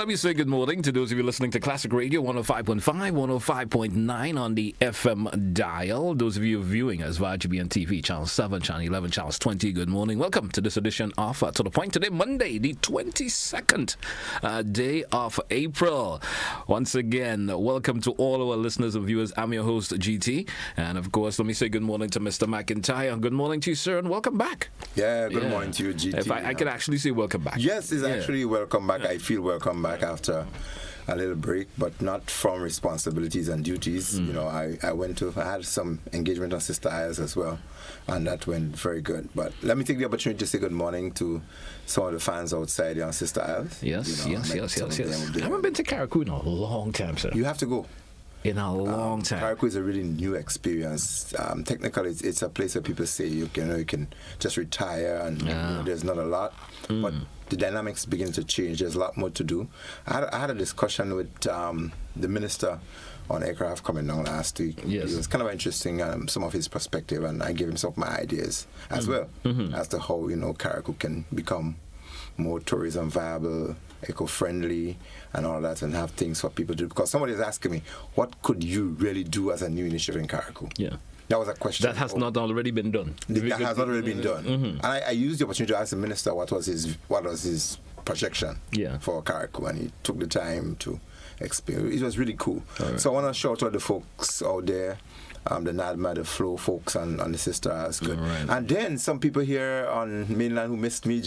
let me say good morning to those of you listening to Classic Radio 105.5, 105.9 on the FM dial. Those of you viewing us via GBN TV, Channel 7, Channel 11, Channel 20, good morning. Welcome to this edition of To The Point. Today, Monday, the 22nd day of April. Once again, welcome to all our listeners and viewers. I'm your host, GT. And of course, let me say good morning to Mr. McIntyre. Good morning to you, sir, and welcome back. Yeah, good morning to you, GT. If I could actually say welcome back. Yes, it's actually welcome back. I feel welcome back after a little break, but not from responsibilities and duties. You know, I had some engagement on Sister Isles as well, and that went very good. But let me take the opportunity to say good morning to some of the fans outside on Sister Isles. Yes. I haven't been to Carriacou in a long time, sir. You have to go. In a long time. Carriacou is a really new experience. Technically, it's a place where people say you can just retire and there's not a lot. But the dynamics begin to change. There's a lot more to do. I had a discussion with the minister on aircraft coming down last week. Yes. It was kind of interesting, some of his perspective, and I gave him some of my ideas as well as to how, Carriacou can become more tourism viable, eco-friendly, and all that, and have things for people to do. Because somebody is asking me, what could you really do as a new initiative in Carriacou? Yeah. That was a question. That has not already been done. That has not already been done. And I used the opportunity to ask the minister what was his projection for Carriacou, and he took the time to explain. It was really cool. Right. So I want to shout out the folks out there, the NADMA, the Flow folks, and the Sister Isles. Good. Right. And then some people here on mainland who missed me.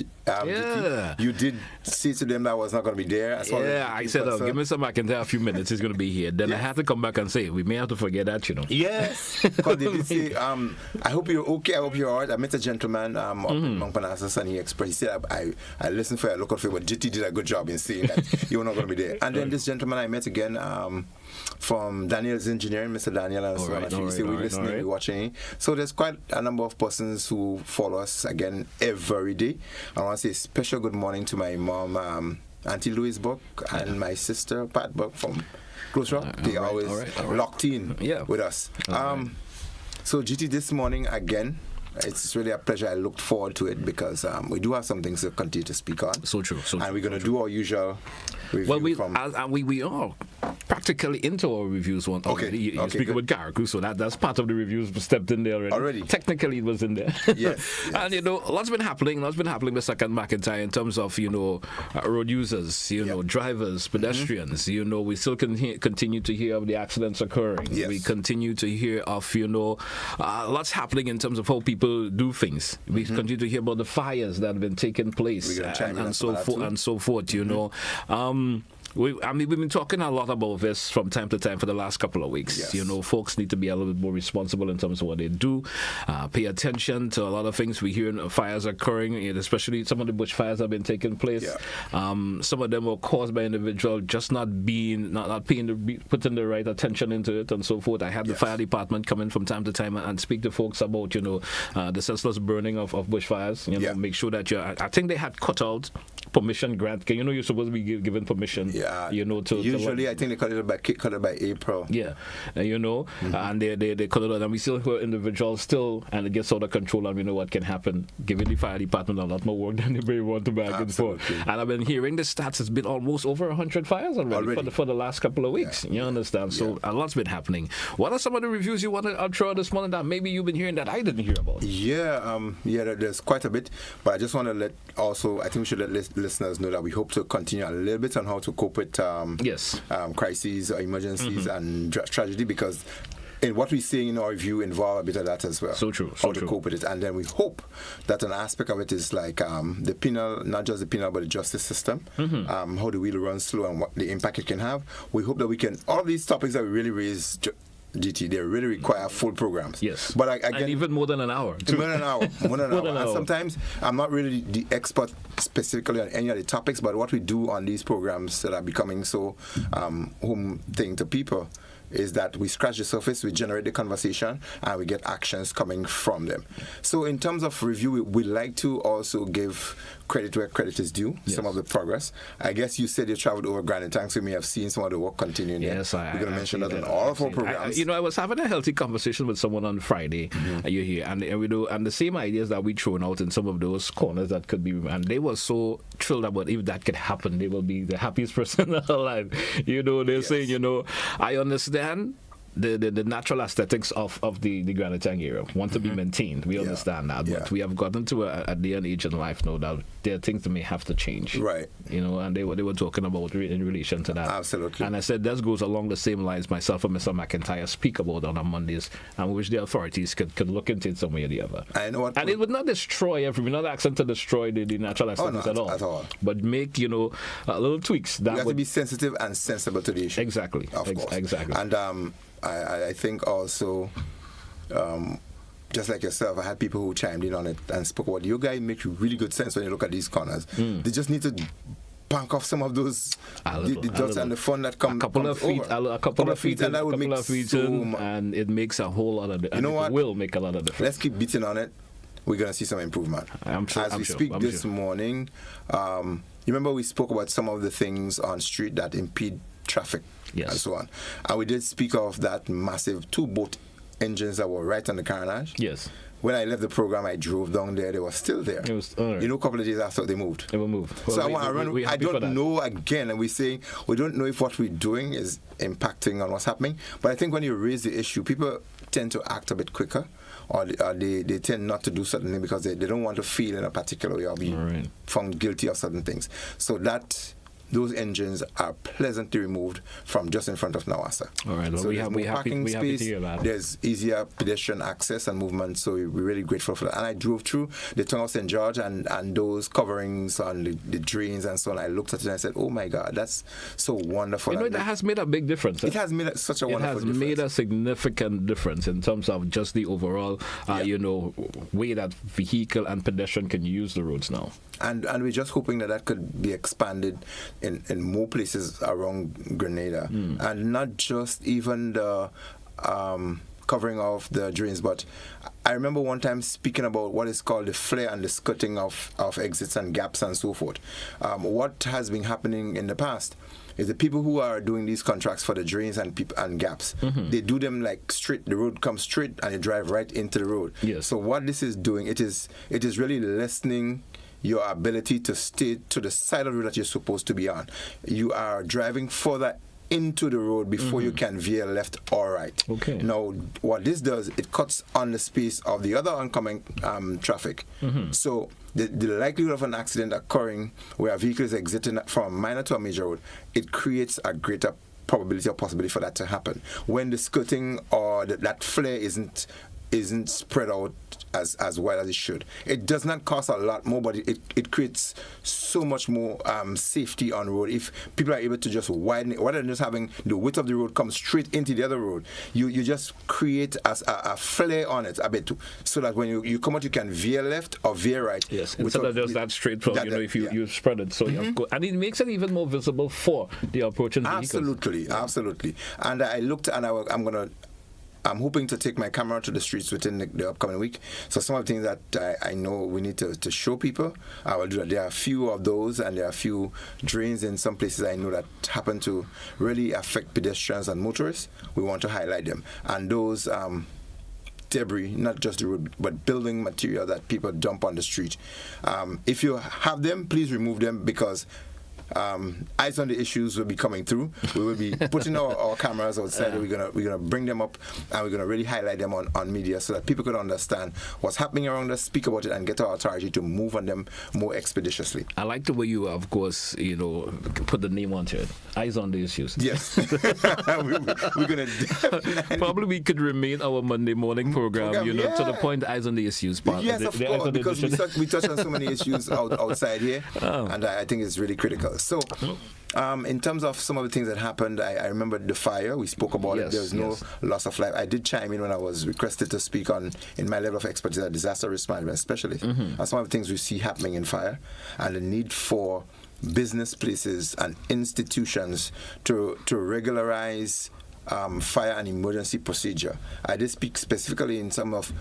You did say to them that I was not going to be there. I said, give me some McIntyre a few minutes. He's going to be here. Then I had to come back and say, we may have to forget that, Yes. Because they did say, I hope you're okay. I hope you're all right. I met a gentleman up in Mount Parnassus, and he said, I listened for your local favor. GT did a good job in saying that you were not going to be there. And then this gentleman I met again from Daniel's Engineering, Mr. Daniel, and so on. We're listening, we're watching. So there's quite a number of persons who follow us again every day. I want to say a special good morning to my mom, Auntie Louise Buck, and my sister, Pat Buck from Close Rock. They are always locked in with us. So GT, this morning again, it's really a pleasure. I looked forward to it because we do have some things to continue to speak on. So true. And we're going to do our usual review. Well, we are practically into our reviews one already. You speak about Carriacou, so that's part of the reviews stepped in there already. Technically, it was in there. Yes. And, lots been happening with Second McIntyre in terms of, road users, drivers, pedestrians. We still continue to hear of the accidents occurring. Yes. We continue to hear of, lots happening in terms of how people do things. We continue to hear about the fires that have been taking place and so forth. We've been talking a lot about this from time to time for the last couple of weeks. Yes. Folks need to be a little bit more responsible in terms of what they do. Pay attention to a lot of things. We hear fires occurring, especially some of the bush fires have been taking place. Some of them were caused by individuals just not putting the right attention into it and so forth. I had the fire department come in from time to time and speak to folks about, the senseless burning of bush fires. Make sure that I think they had cut out permission grant. You're supposed to be given permission. Usually, I think they cut it by April. And they cut it out, and we still hear individuals and it gets out of control, and we know what can happen, giving the fire department a lot more work than they may want to bargain for. And I've been hearing the stats, it's been almost over 100 fires already. For the last couple of weeks. You understand? So a lot's been happening. What are some of the reviews you want to throw this morning that maybe you've been hearing that I didn't hear about? There's quite a bit, but I just want to I think we should let listeners know that we hope to continue a little bit on how to cope with crises or emergencies and tragedy, because in what we're seeing in our review involve a bit of that as well. So true. How to cope with it. And then we hope that an aspect of it is like the penal, not just the penal, but the justice system, how the wheel runs through and what the impact it can have. We hope that we can, all these topics that we really raise, GT, they really require full programs. Yes. But again, and even more than an hour. More than an hour. And sometimes I'm not really the expert specifically on any of the topics, but what we do on these programs that are becoming so home thing to people is that we scratch the surface, we generate the conversation, and we get actions coming from them. So in terms of review, we like to also give credit where credit is due, some of the progress. I guess you said you traveled over Grand and Tanks, so you may have seen some of the work continuing. Yes, we're going to mention that in all of our programs. I was having a healthy conversation with someone on Friday, you hear, and we do, and the same ideas that we thrown out in some of those corners that could be, and they were so thrilled about if that could happen, they will be the happiest person alive. They're saying, I understand the natural aesthetics of the Grand Tank area want to be maintained. We understand that, but we have gotten to a day and age in life now that there are things that may have to change. Right. And they were talking about in relation to that. Absolutely. And I said that goes along the same lines myself and Mr. McIntyre speak about on Mondays, and which the authorities could look into it some way or the other. I know what. And it would not destroy we're not asking to destroy the natural aesthetics at all. But make little tweaks that we have to be sensitive and sensible to the issue. Exactly. Of course. Exactly. And I think also, just like yourself, I had people who chimed in on it and spoke about you guys make really good sense when you look at these corners. They just need to bank off some of those the dots and the fun that comes. A couple of feet, and that would make and it makes a whole lot of difference. You know what? It will make a lot of difference. Let's keep beating on it. We're gonna see some improvement. As we speak this morning, you remember we spoke about some of the things on street that impede traffic. Yes. And so on. And we did speak of that massive 2 boat engines that were right on the carnage. Yes. When I left the program, I drove down there. They were still there. It was, right. A couple of days after they moved. They will move. Well, so I don't know again, and we don't know if what we're doing is impacting on what's happening. But I think when you raise the issue, people tend to act a bit quicker, or they tend not to do certain things because they don't want to feel in a particular way or be found guilty of certain things. So those engines are pleasantly removed from just in front of Nawasa. All right, so we're happy to hear that. There's easier pedestrian access and movement, so we're really grateful for that. And I drove through the Town of St. George and those coverings on the drains and so on. I looked at it and I said, oh my God, that's so wonderful. That has made a big difference. It has made such a wonderful difference. It has made a significant difference in terms of just the overall, way that vehicle and pedestrian can use the roads now. And we're just hoping that could be expanded in more places around Grenada, and not just even the covering of the drains, but I remember one time speaking about what is called the flare and the skirting of exits and gaps and so forth. What has been happening in the past is the people who are doing these contracts for the drains and gaps, they do them like straight. The road comes straight and you drive right into the road. Yes. So what this is doing, it is really lessening your ability to stay to the side of the road that you're supposed to be on. You are driving further into the road before you can veer left or right. Okay. Now, what this does, it cuts on the space of the other oncoming traffic. So the likelihood of an accident occurring where a vehicle is exiting from a minor to a major road, it creates a greater probability or possibility for that to happen. When the skirting or that flare isn't spread out as well as it should. It does not cost a lot more, but it creates so much more safety on the road. If people are able to just widen it, rather than just having the width of the road come straight into the other road, you just create a flare on it a bit, so that when you come out, you can veer left or veer right. Yes, instead of just that straight from, if you spread it. So and it makes it even more visible for the approaching vehicles. Absolutely. And I looked, and I'm hoping to take my camera to the streets within the upcoming week. So some of the things that I know we need to show people, I will do that. There are a few of those, and there are a few drains in some places I know that happen to really affect pedestrians and motorists. We want to highlight them. And those debris, not just the road, but building material that people dump on the street. If you have them, please remove them, because eyes on the issues will be coming through. We will be putting our cameras outside. We're gonna bring them up, and we're gonna really highlight them on media so that people can understand what's happening around us, speak about it, and get our authority to move on them more expeditiously. I like the way you, of course, put the name onto it. Eyes on the issues. Yes, we're gonna definitely. Probably we could remain our Monday morning program, to the point. Eyes on the issues part. Yes, of course, because we touch on so many issues outside here, and I think it's really critical. So, in terms of some of the things that happened, I remember the fire. We spoke about it. There was no loss of life. I did chime in when I was requested to speak in my level of expertise as a disaster risk management specialist, on some of the things we see happening in fire, and the need for business places and institutions to regularize fire and emergency procedure. I did speak specifically in some of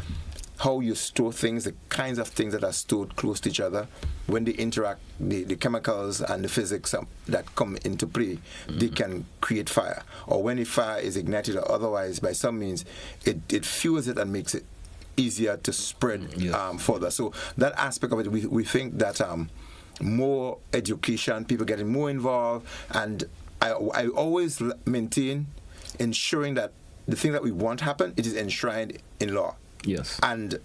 how you store things, the kinds of things that are stored close to each other. When they interact, the chemicals and the physics that come into play, they can create fire. Or when a fire is ignited or otherwise, by some means, it fuels it and makes it easier to spread further. So that aspect of it, we think that more education, people getting more involved, and I always maintain ensuring that the thing that we want to happen, it is enshrined in law. Yes. And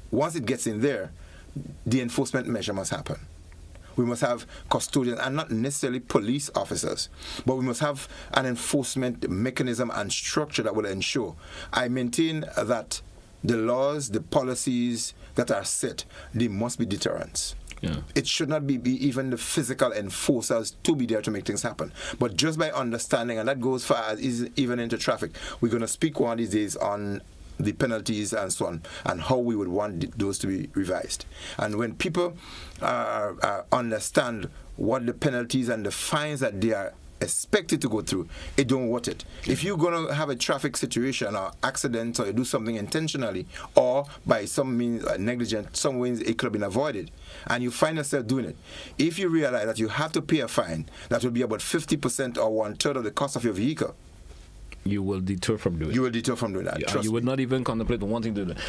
once it gets in there, the enforcement measure must happen. We must have custodians, and not necessarily police officers, but we must have an enforcement mechanism and structure that will ensure. I maintain that the laws, the policies that are set, they must be deterrents. Yeah. It should not be even the physical enforcers to be there to make things happen. But just by understanding, and that goes far as even into traffic, we're going to speak one of these days on the penalties and so on, and how we would want those to be revised. And when people understand what the penalties and the fines that they are expected to go through, it don't worth it. If you're going to have a traffic situation or accident, or you do something intentionally or by some means negligent, some ways it could have been avoided, and you find yourself doing it, if you realize that you have to pay a fine that will be about 50% or 1/3 of the cost of your vehicle, you will deter from doing it. You will deter from doing that. Yeah, you would not even contemplate wanting to do that.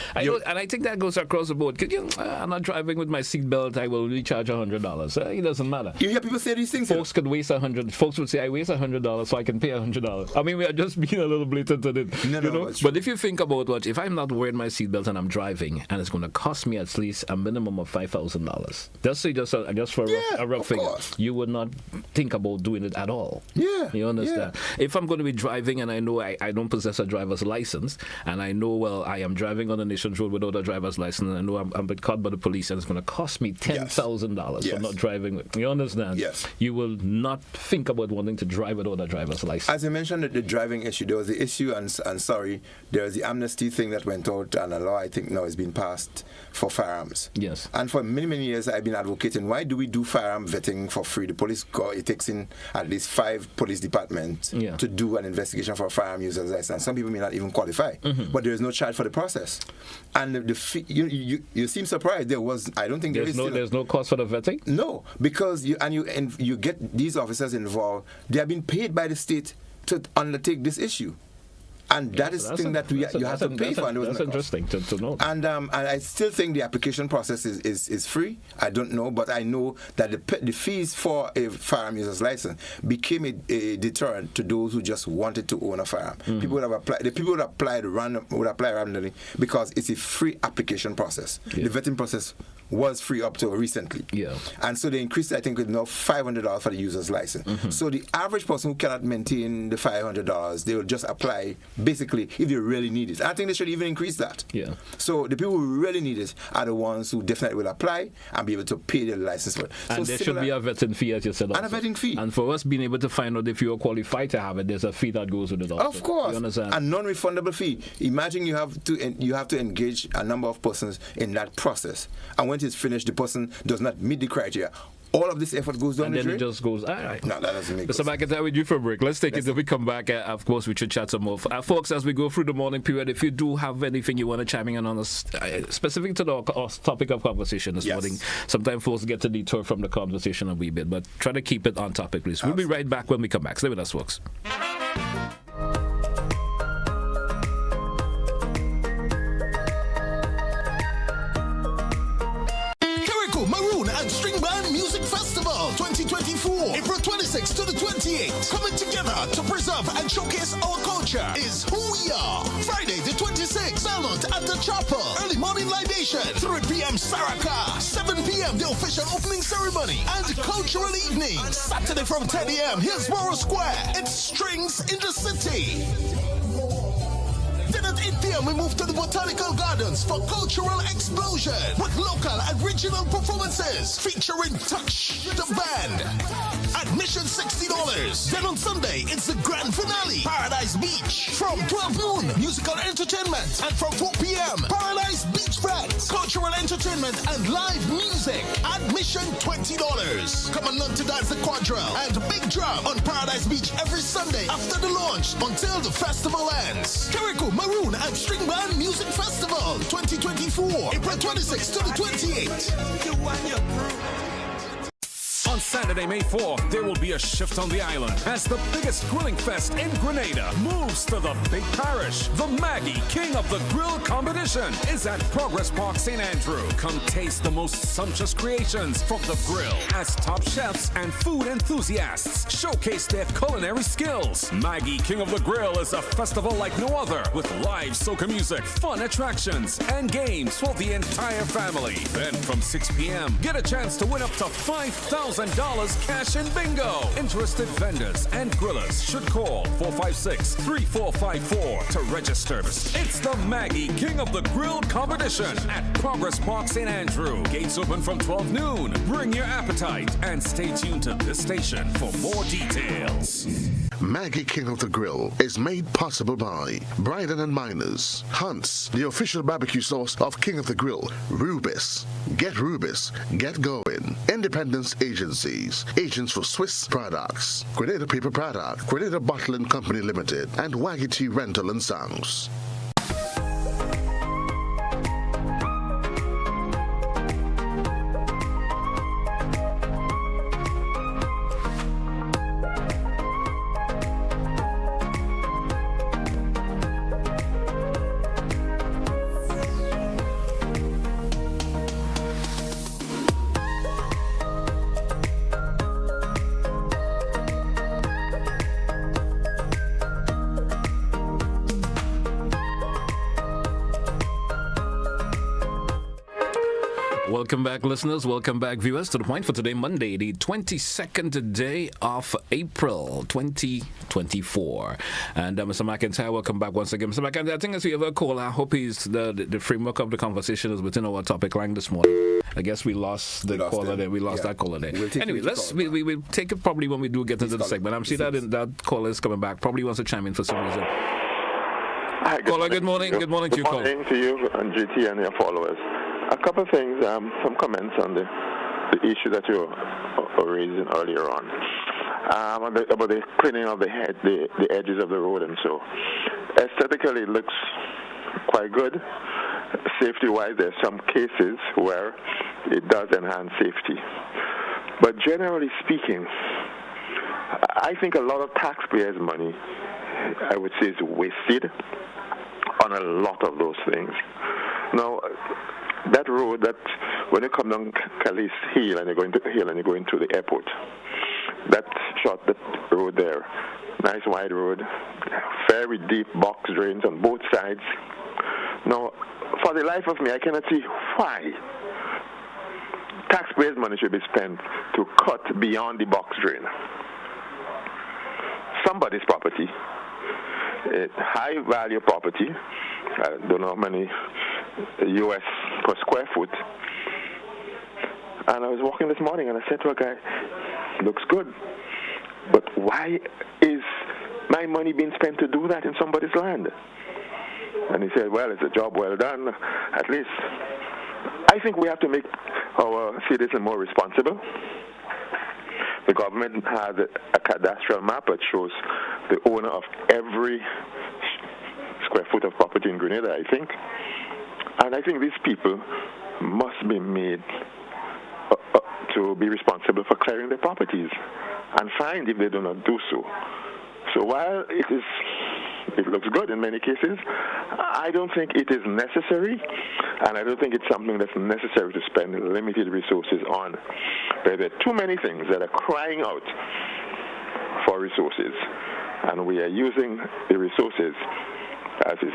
And I think that goes across the board. I'm not driving with my seatbelt, I will recharge $100. It doesn't matter. You hear people say these things? Folks could waste $100. Folks would say, I waste $100, so I can pay $100. I mean, we are just being a little blatant at it. No, but if you think about what, if I'm not wearing my seatbelt and I'm driving, and it's going to cost me at least a minimum of $5,000, just for a rough figure, you would not think about doing it at all. Yeah. You understand? Yeah. If I'm going to be driving and I know I don't possess a driver's license, and I know, well, I am driving on a nation's road without a driver's license, and I know I'm caught by the police, and it's going to cost me $10,000 for not driving. You understand? Yes. You will not think about wanting to drive without a driver's license. As you mentioned, the driving issue, there was the issue, and sorry, there was the amnesty thing that went out, and a law, I think, now has been passed for firearms. Yes. And for many, many years, I've been advocating, why do we do firearm vetting for free? The police it takes in at least 5 police departments to do an investigation for a firearm user's license. Some people may not even qualify, but there is no charge for the process. And the fee, you seem surprised. I don't think there's no cost for the vetting. No, because you get these officers involved. They have been paid by the state to undertake this issue. And that is the thing that you have to pay for. That's interesting to know. And I still think the application process is free. I don't know, but I know that the fees for a firearm user's license became a deterrent to those who just wanted to own a firearm. People would have applied. The people would apply randomly because it's a free application process. The vetting process was free up to recently. Yeah. And so they increased, I think, with now $500 for the user's license. So the average person who cannot maintain the $500, they will just apply, basically, if they really need it. I think they should even increase that. Yeah. So the people who really need it are the ones who definitely will apply and be able to pay their license for it. And there should be a vetting fee, as you said. And a vetting fee. And for us being able to find out if you are qualified to have it, there's a fee that goes with it also. Of course. You understand? A non-refundable fee. Imagine you have to engage a number of persons in that process. And when it's finished, the person does not meet the criteria. All of this effort goes down and the then drain? it just goes, all right. No, that doesn't make sense. Mr. McIntyre, we do for a break. Let's take it. When we come back, of course, we should chat some more. Folks, as we go through the morning period, if you do have anything you want to chime in on us, specific to the topic of conversation this morning, sometimes folks get to detour from the conversation a wee bit, but try to keep it on topic, please. We'll be right back when we come back. Stay with us, folks. Maroon and String Band Music Festival 2024, April 26th to the 28th. Coming together to preserve and showcase our culture is who we are. Friday the 26th, Belmont at the Chapel. Early morning libation, 3 p.m. Saraka, 7 p.m. the official opening ceremony and cultural evening. Saturday from 10 a.m. Hillsborough Square. It's Strings in the City. Then at 8 p.m. we move to the Botanical Gardens for Cultural Explosion with local and regional performances featuring Touch, the band. Admission $60. Then on Sunday, it's the grand finale, Paradise Beach. From 12 noon, musical entertainment. And from 4 p.m., Paradise Beach Friends, cultural entertainment and live music. Admission Admission $20. Come and learn to dance the quadrille and big drum on Paradise Beach every Sunday after the launch until the festival ends. Carrico Maroon and String Band Music Festival 2024, April 26th to the 28th. On Saturday, May 4th, there will be a shift on the island as the biggest grilling fest in Grenada moves to the big parish. The Maggie King of the Grill competition is at Progress Park, St. Andrew. Come taste the most sumptuous creations from the grill as top chefs and food enthusiasts showcase their culinary skills. Maggie King of the Grill is a festival like no other with live soca music, fun attractions, and games for the entire family. Then from 6 p.m., get a chance to win up to $5,000 cash in bingo. Interested vendors and grillers should call 456-3454 to register. It's the Maggie King of the Grill competition at Progress Park, St. Andrew. Gates open from 12 noon. Bring your appetite and stay tuned to this station for more details. Maggie King of the Grill is made possible by Bryden and Miners, Hunt's, the official barbecue sauce of King of the Grill, Rubis. Get Rubis, get going. Independence Agencies, agents for Swiss products, Grenada Paper Product, Grenada Bottling Company Limited, and Waggy Tea Rental and Sounds. Welcome back, listeners. Welcome back, viewers, to The Point for today, Monday, the 22nd day of April, 2024. And Mr. McIntyre, welcome back once again. Mr. McIntyre, I think as we have a call, I hope the framework of the conversation is within our topic line this morning. I guess we lost the caller there. We lost that caller there. Anyway, we'll take it probably when we do get into the segment. I'm seeing that caller is coming back. Probably wants to chime in for some reason. Hi, caller, good morning. Good morning to you, caller. Good morning to you and GT and your followers. A couple of things, some comments on the issue that you were raising earlier on about the cleaning of the edges of the road and so. Aesthetically, it looks quite good. Safety-wise, there's some cases where it does enhance safety. But generally speaking, I think a lot of taxpayers' money, I would say, is wasted on a lot of those things. Now, that road that when you come down Calais Hill and you're going to the airport, that short that road there, nice wide road, very deep box drains on both sides. Now, for the life of me, I cannot see why taxpayers' money should be spent to cut beyond the box drain. Somebody's property, high value property, I don't know how many US per square foot. And I was walking this morning and I said to a guy, looks good, but why is my money being spent to do that in somebody's land? And he said, well, it's a job well done, at least. I think we have to make our citizens more responsible. The government has a cadastral map that shows the owner of every square foot of property in Grenada, I think. And I think these people must be made to be responsible for clearing their properties and fined if they do not do so. So while it looks good in many cases, I don't think it is necessary, and I don't think it's something that's necessary to spend limited resources on. There are too many things that are crying out for resources, and we are using the resources as is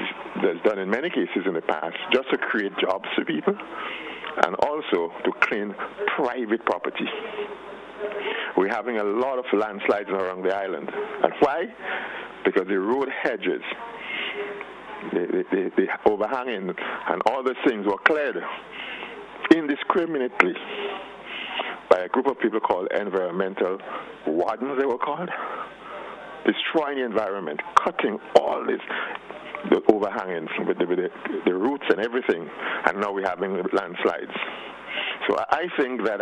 done in many cases in the past, just to create jobs for people and also to clean private property. We're having a lot of landslides around the island. And why? Because the road hedges, the overhanging, and all those things were cleared indiscriminately by a group of people called environmental wardens, they were called, destroying the environment, cutting all this, the overhangings with the roots and everything, and now we're having landslides. So I think that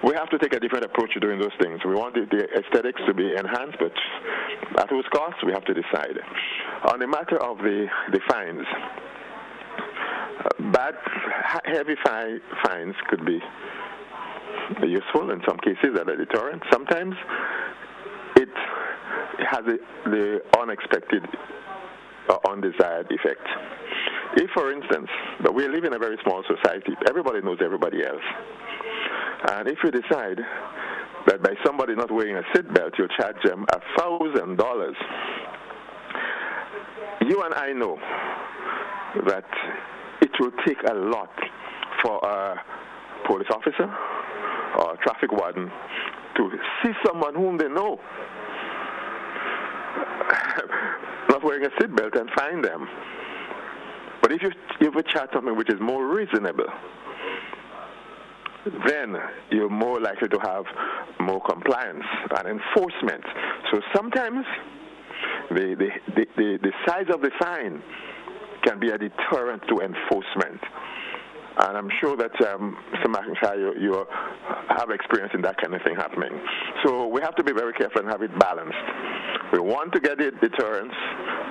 we have to take a different approach to doing those things. We want the aesthetics to be enhanced, but at whose cost, we have to decide. On the matter of the fines, heavy fines could be useful in some cases as a deterrent. Sometimes it has the unexpected or undesired effect. If, for instance, but we live in a very small society, everybody knows everybody else. And if you decide that by somebody not wearing a seatbelt, you'll charge them $1,000, you and I know that it will take a lot for a police officer or a traffic warden to see someone whom they know not wearing a seatbelt and find them. But if you charge something which is more reasonable, then you're more likely to have more compliance and enforcement. So sometimes the size of the fine can be a deterrent to enforcement. And I'm sure that, Mr. McIntyre, you have experience in that kind of thing happening. So we have to be very careful and have it balanced. We want to get the deterrence,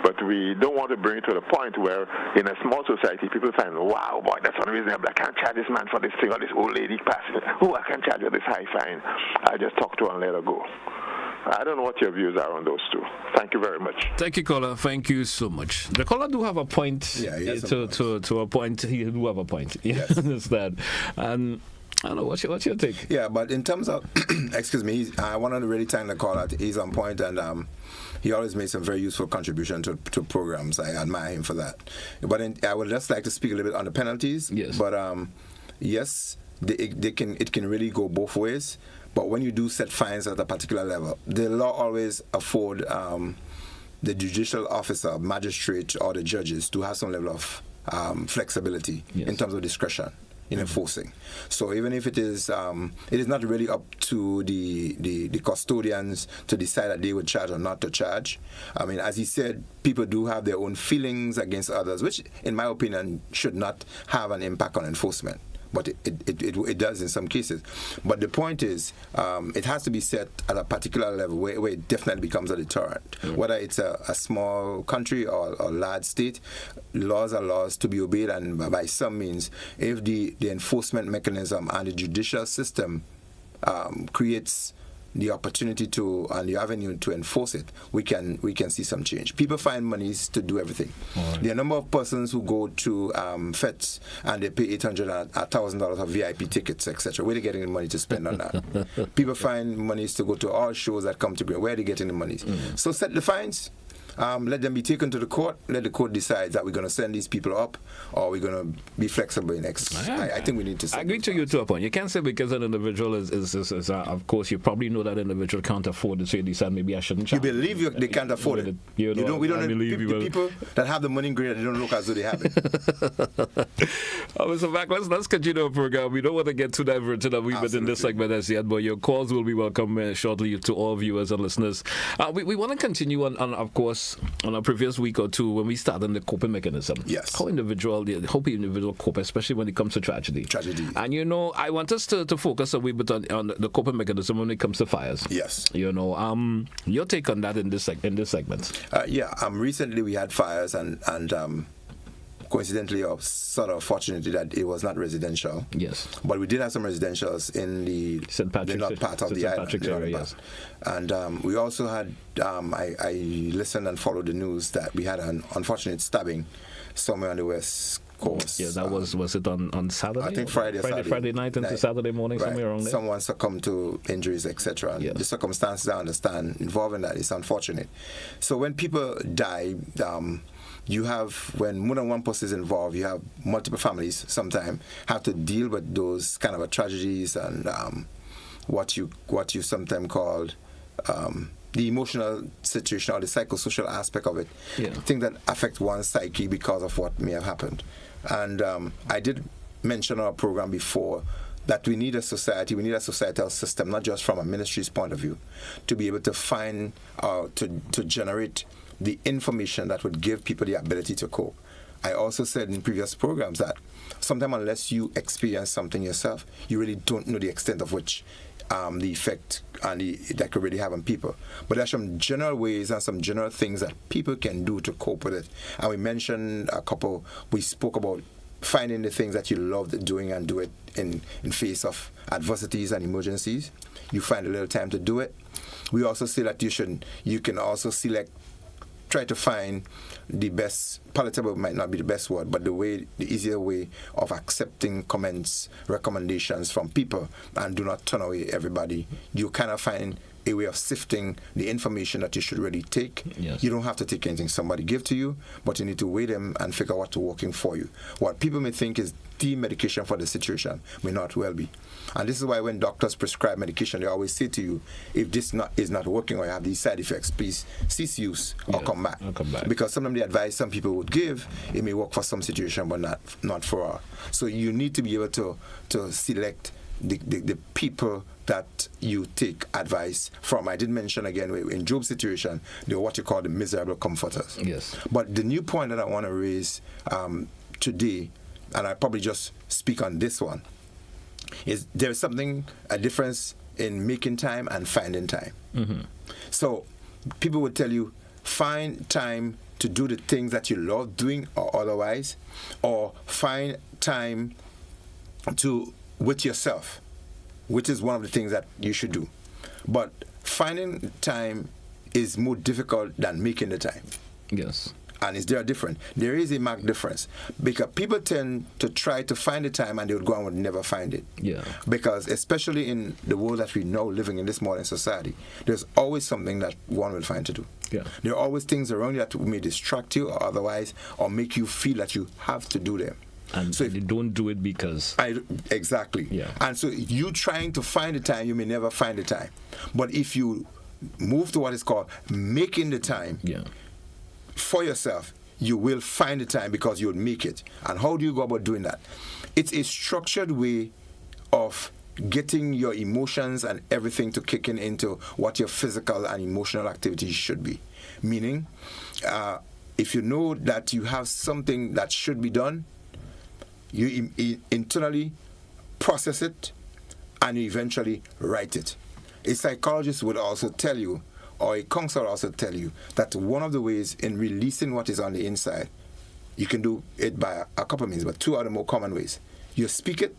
but we don't want to bring it to the point where in a small society people find, wow, boy, that's unreasonable. I can't charge this man for this thing or this old lady passing. Oh, I can't charge her this high fine. I just talk to her and let her go. I don't know what your views are on those two. Thank you very much. Thank you, caller. Thank you so much. The caller do have a point. Yeah, he has to a point. He do have a point. Yes. Understand. And I don't know, what's your take? Yeah, but in terms of, excuse me, I want to really thank the caller. He's on point, and he always made some very useful contribution to programs. I admire him for that. But I would just like to speak a little bit on the penalties. Yes. But yes, it can really go both ways. But when you do set fines at a particular level, the law always afford the judicial officer, magistrate, or the judges to have some level of flexibility in terms of discretion in enforcing. So even if it is not really up to the custodians to decide that they would charge or not to charge. I mean, as he said, people do have their own feelings against others, which, in my opinion, should not have an impact on enforcement. But it does in some cases. But the point is, it has to be set at a particular level where it definitely becomes a deterrent. Mm-hmm. Whether it's a small country or a large state, laws are laws to be obeyed, and by some means, if the enforcement mechanism and the judicial system creates the opportunity to and the avenue to enforce it, we can see some change. People find monies to do everything. Right. There are a number of persons who go to FETs and they pay $800 and $1,000 of VIP tickets, etc. Where are they getting the money to spend on that? People find monies to go to all shows that come to Glen. Where are they getting the monies? Mm-hmm. So set the fines. Let them be taken to the court. Let the court decide that we're going to send these people up or we're going to be flexible in X. I think we need to. I agree to you to a point. You can't say because an individual is of course, you probably know that individual can't afford it, so you decide maybe I shouldn't charge. You believe they can't afford it. We don't believe people that have the money in grade, they don't look as though they have it. So back, let's continue our program. We don't want to get too diverted a wee bit in this segment as yet, but your calls will be welcome shortly to all viewers and listeners. We want to continue on, of course, on a previous week or two when we started the coping mechanism. Yes. How individual cope, especially when it comes to tragedy. And I want us to focus a wee bit on the coping mechanism when it comes to fires. Yes. Your take on that in this segment. Recently we had fires and coincidentally or sort of fortunately that it was not residential. Yes. But we did have some residentials in the north part of the island. Area, yes. And we also had, I listened and followed the news that we had an unfortunate stabbing somewhere on the west coast. Yeah, that was it on Saturday? I think Friday night into Saturday morning, right. Somewhere around there. Someone succumbed to injuries, etc. And the circumstances I understand involving that is unfortunate. So when people die, you have, when more than one person is involved, you have multiple families sometimes have to deal with those kind of tragedies and what you sometimes call the emotional situation or the psychosocial aspect of it. Yeah. Things that affect one's psyche because of what may have happened. And I did mention on our program before that we need a societal system, not just from a ministry's point of view, to be able to find to generate the information that would give people the ability to cope. I also said in previous programs that sometimes unless you experience something yourself, you really don't know the extent of which the effect that could really have on people. But there's some general ways and some general things that people can do to cope with it. And we mentioned we spoke about finding the things that you love doing and do it in face of adversities and emergencies. You find a little time to do it. We also say that you can also try to find the best, palatable might not be the best word, but the easier way of accepting comments, recommendations from people, and do not turn away everybody. You kind of find a way of sifting the information that you should really take. Yes. You don't have to take anything somebody give to you, but you need to weigh them and figure out what's working for you. What people may think is the medication for the situation may not well be. And this is why when doctors prescribe medication, they always say to you, if this is not working or you have these side effects, please cease use or come back. Because sometimes the advice some people would give, it may work for some situation, but not for all. So you need to be able to select the people that you take advice from. I did mention again, in Job's situation, they were what you call the miserable comforters. Yes. But the new point that I want to raise today, and I probably just speak on this one, is there's a difference in making time and finding time. Mm-hmm. So people would tell you, find time to do the things that you love doing or otherwise, or find time with yourself, which is one of the things that you should do. But finding time is more difficult than making the time. Yes. And is there a difference? There is a marked difference. Because people tend to try to find the time and they would go and would never find it. Yeah. Because especially in the world that we know living in this modern society, there's always something that one will find to do. Yeah. There are always things around you that may distract you or otherwise, or make you feel that you have to do them. And so if you don't do it because... Exactly. Yeah. And so you trying to find the time, you may never find the time. But if you move to what is called making the time, for yourself, you will find the time because you'll make it. And how do you go about doing that? It's a structured way of getting your emotions and everything to kick into what your physical and emotional activities should be. Meaning, if you know that you have something that should be done, you internally process it and you eventually write it. A psychologist would also tell you, or a counselor also tell you, that one of the ways in releasing what is on the inside, you can do it by a couple of means, but two are the more common ways. You speak it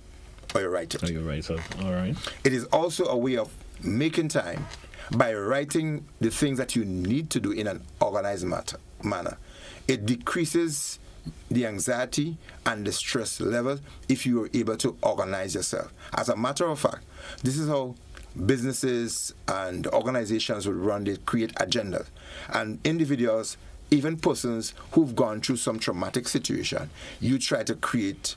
or you write it. Oh, you write it. All right. It is also a way of making time by writing the things that you need to do in an organized manner. It decreases the anxiety and the stress level if you are able to organize yourself. As a matter of fact, this is how businesses and organizations will run. They create agendas. And individuals, even persons who've gone through some traumatic situation, you try to create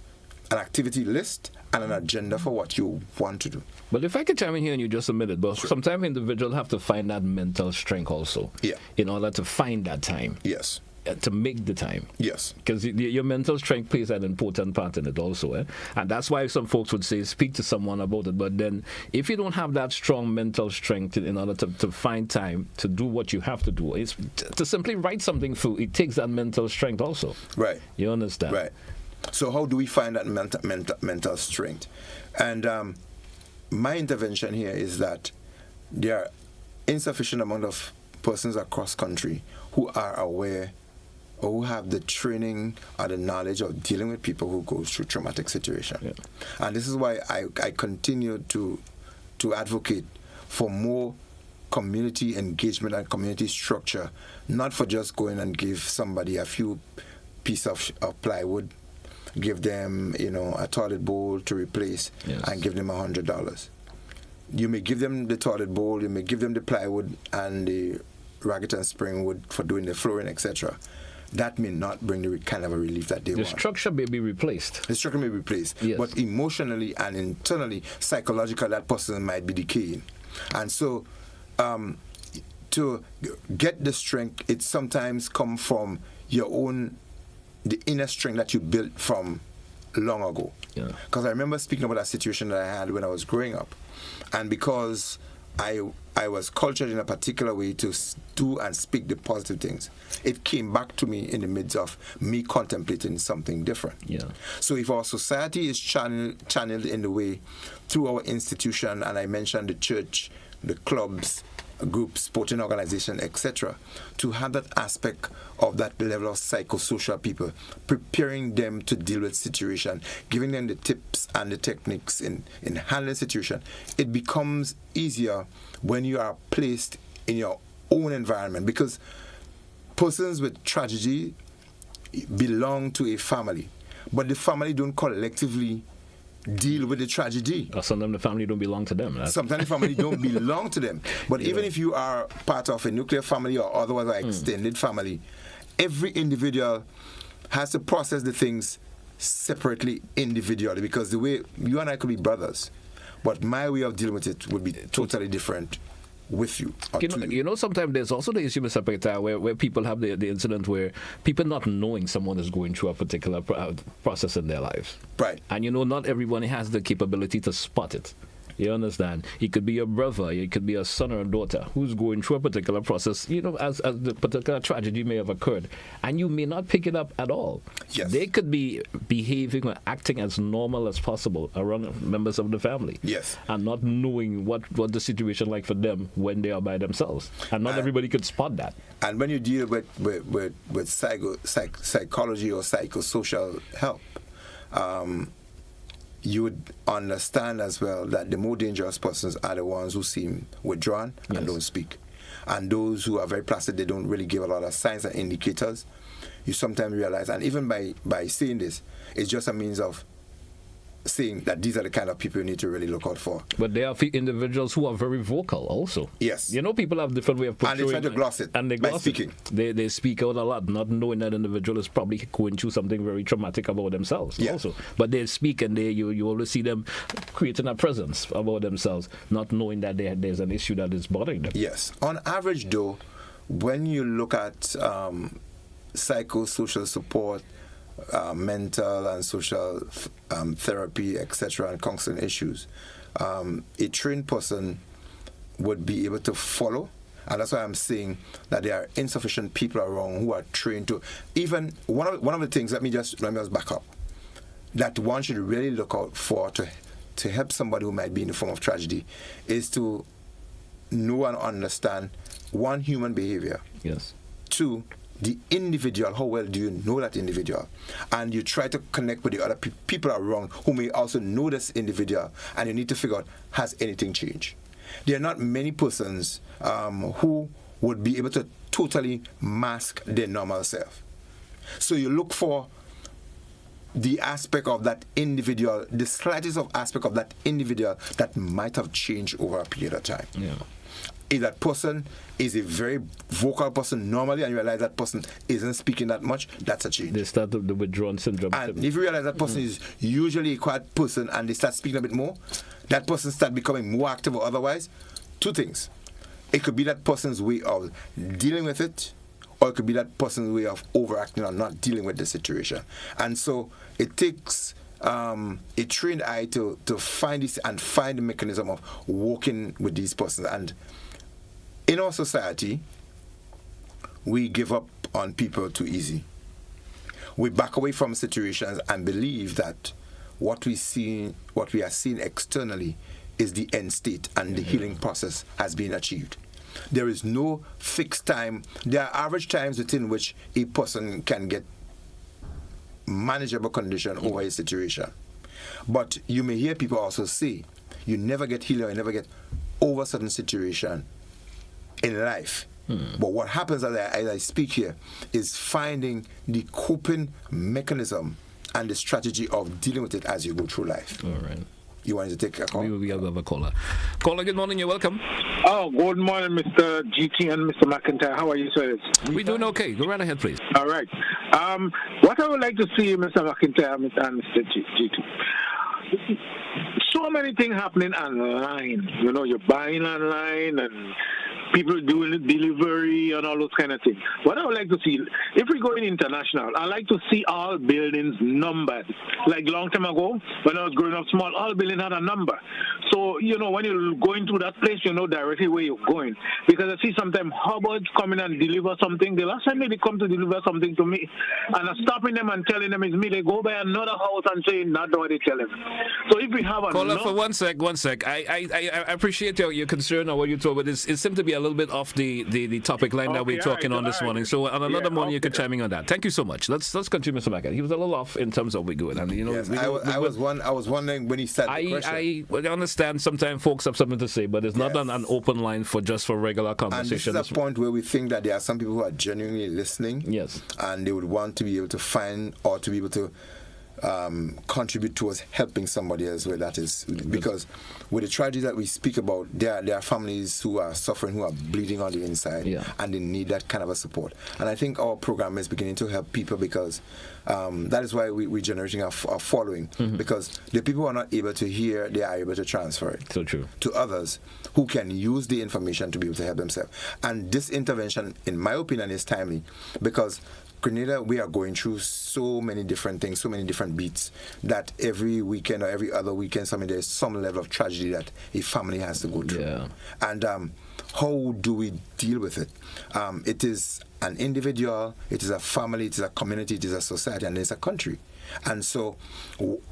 an activity list and an agenda for what you want to do. But if I could chime in here and you just a minute, but sometimes individuals have to find that mental strength also in order to find that time. Yes. To make the time. Yes. Because your mental strength plays an important part in it also. And that's why some folks would say, speak to someone about it. But then, if you don't have that strong mental strength in order to find time to do what you have to do, it's to simply write something through, it takes that mental strength also. Right. You understand? Right. So how do we find that mental strength? And my intervention here is that there are insufficient amount of persons across country who are aware or who have the training or the knowledge of dealing with people who go through traumatic situations. Yeah. And this is why I continue to advocate for more community engagement and community structure, not for just going and give somebody a few pieces of plywood, give them a toilet bowl to replace, and give them $100. You may give them the toilet bowl, you may give them the plywood and the ragged and spring wood for doing the flooring, etc. That may not bring the kind of a relief that they want. The structure may be replaced. The structure may be replaced. Yes. But emotionally and internally, psychologically, that person might be decaying. And so, to get the strength, it sometimes comes from the inner strength that you built from long ago. Because I remember speaking about a situation that I had when I was growing up. And because I I was cultured in a particular way to do and speak the positive things, it came back to me in the midst of me contemplating something different. Yeah. So if our society is channeled in the way through our institution, and I mentioned the church, the clubs, groups, sporting organization, etc., to have that aspect of that level of psychosocial people, preparing them to deal with situation, giving them the tips and the techniques in handling situation, it becomes easier when you are placed in your own environment, because persons with tragedy belong to a family, but the family don't collectively deal with the tragedy. Or sometimes the family don't belong to them. Sometimes the family don't belong to them. But even if you are part of a nuclear family or otherwise an extended family, every individual has to process the things separately, individually, because the way you and I could be brothers, but my way of dealing with it would be totally different with you. You know, sometimes there's also the issue, Mr. Peter, where people have the incident where people not knowing someone is going through a particular process in their lives. Right. And you know, not everyone has the capability to spot it. You understand? It could be your brother, it could be a son or a daughter who's going through a particular process, you know, as the particular tragedy may have occurred, and you may not pick it up at all. Yes. They could be behaving or acting as normal as possible around members of the family. Yes. And not knowing what the situation like for them when they are by themselves. And not everybody could spot that. And when you deal with psychology or psychosocial help, you would understand as well that the more dangerous persons are the ones who seem withdrawn and don't speak. And those who are very placid, they don't really give a lot of signs and indicators. You sometimes realize, and even by saying this, it's just a means of saying that these are the kind of people you need to really look out for. But there are individuals who are very vocal also. Yes. You know, people have different way of portraying. And they try to gloss it and they by gloss speaking. They speak out a lot, not knowing that individual is probably going through something very traumatic about themselves also. But they speak, and you always see them creating a presence about themselves, not knowing that there's an issue that is bothering them. Yes. On average, though, when you look at psychosocial support, mental and social therapy, etc., and counseling issues, a trained person would be able to follow. And that's why I'm saying that there are insufficient people around who are trained to. Even one of the things, let me just back up, that one should really look out for to help somebody who might be in the form of tragedy, is to know and understand, one, human behavior. Yes. Two, the individual. How well do you know that individual? And you try to connect with the other people around who may also know this individual, and you need to figure out, has anything changed? There are not many persons who would be able to totally mask their normal self. So you look for the aspect of that individual, the slightest of aspect of that individual that might have changed over a period of time. Yeah. If that person is a very vocal person normally, and you realize that person isn't speaking that much, that's a change. They start the withdrawn syndrome. And if you realize that person is usually a quiet person and they start speaking a bit more, that person start becoming more active or otherwise, two things. It could be that person's way of dealing with it, or it could be that person's way of overacting or not dealing with the situation. And so it takes a trained eye to find this and find the mechanism of working with these persons. And in our society, we give up on people too easy. We back away from situations and believe that what we are seeing externally is the end state and the healing process has been achieved. There is no fixed time. There are average times within which a person can get manageable condition over a situation. But you may hear people also say, you never get healed or you never get over a certain situation in life. But what happens as I speak here is finding the coping mechanism and the strategy of dealing with it as you go through life. All right. You wanted to take a call? We have a caller. Caller, good morning. You're welcome. Oh, good morning, Mr. GT and Mr. McIntyre. How are you, sir? We're doing okay. Go right ahead, please. All right. What I would like to see, Mr. McIntyre and Mr. GT, so many things happening online. You know, you're buying online and people doing delivery and all those kind of things. What I would like to see, if we go in international, I like to see all buildings numbered. Like long time ago, when I was growing up small, all buildings had a number. So, you know, when you're going through that place, you know directly where you're going. Because I see sometimes Hubbard come in and deliver something. The last time they come to deliver something to me, and I'm stopping them and telling them it's me, they go by another house and say not what they tell them. So if we have a Caller, for one sec. I appreciate your concern or what you told, but it seemed to be a little bit off the topic line that we're talking on this morning. So on another morning you can chime in on that. Thank you so much. Let's continue, Mr. Mackett. He was a little off in terms of we going, and you know, yes, I was wondering when he said the question. I understand sometimes folks have something to say, but it's not an open line for regular conversation. And this is a point where we think that there are some people who are genuinely listening. Yes, and they would want to be able to find or to be able to contribute towards helping somebody else where that is, because with the tragedy that we speak about, there are families who are suffering, who are bleeding on the inside, and they need that kind of a support. And I think our program is beginning to help people because that is why we're generating a following, because the people who are not able to hear, they are able to transfer it to others who can use the information to be able to help themselves. And this intervention, in my opinion, is timely because Grenada, we are going through so many different things, so many different beats, that every weekend or every other weekend, there's some level of tragedy that a family has to go through. Yeah. And how do we deal with it? It is an individual, it is a family, it is a community, it is a society, and it's a country. And so